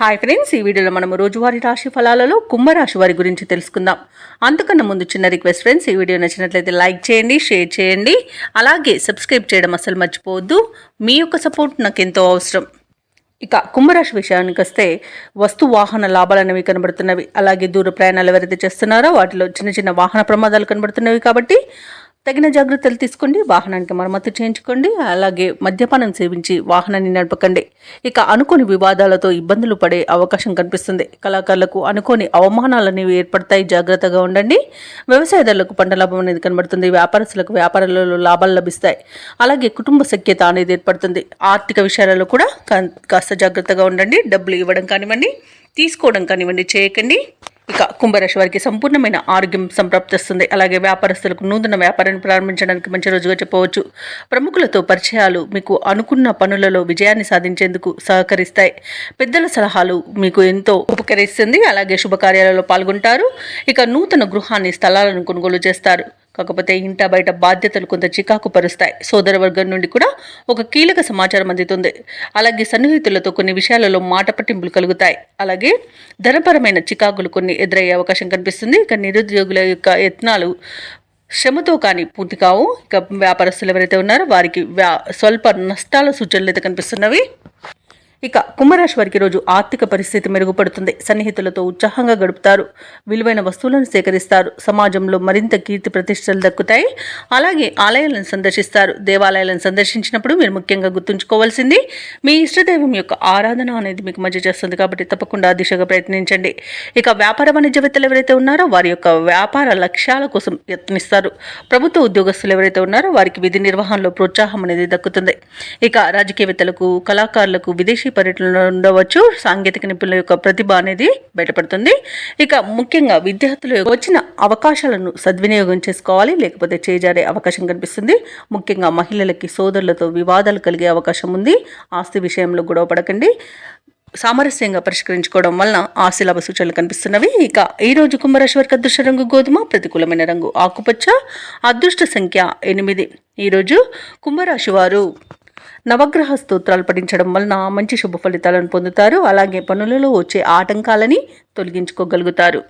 Hi friends, ఈ వీడియోలో మనము రోజువారీ రాశి ఫలాలలో కుంభరాశి వారి గురించి తెలుసుకుందాం. అంతకన్నా ముందు చిన్న రిక్వెస్ట్ ఫ్రెండ్స్, ఈ వీడియో నచ్చినట్లయితే లైక్ చేయండి, షేర్ చేయండి, అలాగే సబ్స్క్రైబ్ చేయడం అసలు మర్చిపోవద్దు. మీ యొక్క సపోర్ట్ నాకు ఎంతో అవసరం. ఇక కుంభరాశి విషయానికి వస్తే వస్తు వాహన లాభాలు అనేవి కనబడుతున్నవి. అలాగే దూర ప్రయాణాలు ఎవరైతే చేస్తున్నారో వాటిలో చిన్న చిన్న వాహన ప్రమాదాలు కనబడుతున్నవి. కాబట్టి తగిన జాగ్రత్తలు తీసుకోండి, వాహనానికి మరమ్మతు చేయించుకోండి, అలాగే మద్యపానం సేవించి వాహనాన్ని నడపకండి. ఇక అనుకోని వివాదాలతో ఇబ్బందులు పడే అవకాశం కనిపిస్తుంది. కళాకారులకు అనుకోని అవమానాలు అనేవి ఏర్పడతాయి, జాగ్రత్తగా ఉండండి. వ్యవసాయదారులకు పంట లాభం అనేది కనబడుతుంది. వ్యాపారస్తులకు వ్యాపారాలలో లాభాలు లభిస్తాయి. అలాగే కుటుంబ సఖ్యత అనేది ఏర్పడుతుంది. ఆర్థిక విషయాలలో కూడా కాస్త జాగ్రత్తగా ఉండండి. డబ్బులు ఇవ్వడం కానివ్వండి, తీసుకోవడం కానివ్వండి చేయకండి. ఇక కుంభరాశి వారికి సంపూర్ణమైన ఆరోగ్యం సంప్రాప్తిస్తుంది. అలాగే వ్యాపారస్తులకు నూతన వ్యాపారాన్ని ప్రారంభించడానికి మంచి రోజుగా చెప్పవచ్చు. ప్రముఖులతో పరిచయాలు మీకు అనుకున్న పనులలో విజయాన్ని సాధించేందుకు సహకరిస్తాయి. పెద్దల సలహాలు మీకు ఎంతో ఉపకరిస్తుంది. అలాగే శుభకార్యాలలో పాల్గొంటారు. ఇక నూతన గృహాన్ని స్థలాలను కొనుగోలు చేస్తారు. కాకపోతే ఇంట బయట బాధ్యతలు కొంత చికాకు పరుస్తాయి. సోదర వర్గం నుండి కూడా ఒక కీలక సమాచారం అందుతుంది. అలాగే సన్నిహితులతో కొన్ని విషయాలలో మాట పట్టింపులు కలుగుతాయి. అలాగే ధనపరమైన చికాకులు కొన్ని ఎదురయ్యే అవకాశం కనిపిస్తుంది. ఇక నిరుద్యోగుల యొక్క యత్నాలు శ్రమతో కానీ పూర్తి కావు. ఇక వ్యాపారస్తులు ఎవరైతే ఉన్నారో వారికి స్వల్ప నష్టాల సూచనలు అయితే కనిపిస్తున్నవి. ఇక కుంభరాశి వారికి రోజు ఆర్థిక పరిస్థితి మెరుగుపడుతుంది. సన్నిహితులతో ఉత్సాహంగా గడుపుతారు. విలువైన వస్తువులను సేకరిస్తారు. సమాజంలో మరింత కీర్తి ప్రతిష్టలు దక్కుతాయి. అలాగే ఆలయాలను సందర్శిస్తారు. దేవాలయాలను సందర్శించినప్పుడు మీరు ముఖ్యంగా గుర్తుంచుకోవాల్సింది మీ ఇష్టదైవం యొక్క ఆరాధన అనేది మీకు మంచి చేస్తుంది. కాబట్టి తప్పకుండా దిశగా ప్రయత్నించండి. ఇక వ్యాపార వాణిజ్యవేత్తలు ఎవరైతే ఉన్నారో వారి యొక్క వ్యాపార లక్ష్యాల కోసం యత్నిస్తారు. ప్రభుత్వ ఉద్యోగస్తులు ఎవరైతే ఉన్నారో వారికి విధి నిర్వహణలో ప్రోత్సాహం అనేది దక్కుతుంది. ఇక రాజకీయవేత్తలకు, కళాకారులకు విదేశీ పర్యటనలో ఉండవచ్చు. సాంకేతిక నిపుణుల యొక్క ప్రతిభ అనేది బయటపడుతుంది. ఇక ముఖ్యంగా విద్యార్థులు వచ్చిన అవకాశాలను సద్వినియోగం చేసుకోవాలి, లేకపోతే చేజారే అవకాశం కనిపిస్తుంది. ముఖ్యంగా మహిళలకి సోదరులతో వివాదాలు కలిగే అవకాశం ఉంది. ఆస్తి విషయంలో గొడవ పడకండి. సామరస్యంగా పరిష్కరించుకోవడం వలన ఆశీలాభ సూచనలు కనిపిస్తున్నవి. ఇక ఈ రోజు కుంభరాశి వారికి అదృష్ట రంగు గోధుమ, ప్రతికూలమైన రంగు ఆకుపచ్చ, అదృష్ట సంఖ్య 8. ఈరోజు కుంభరాశి వారు నవగ్రహ స్తోత్రాలు పఠించడం వలన మంచి శుభ ఫలితాలను పొందుతారు. అలాగే పనులలో వచ్చే ఆటంకాలని తొలగించుకోగలుగుతారు.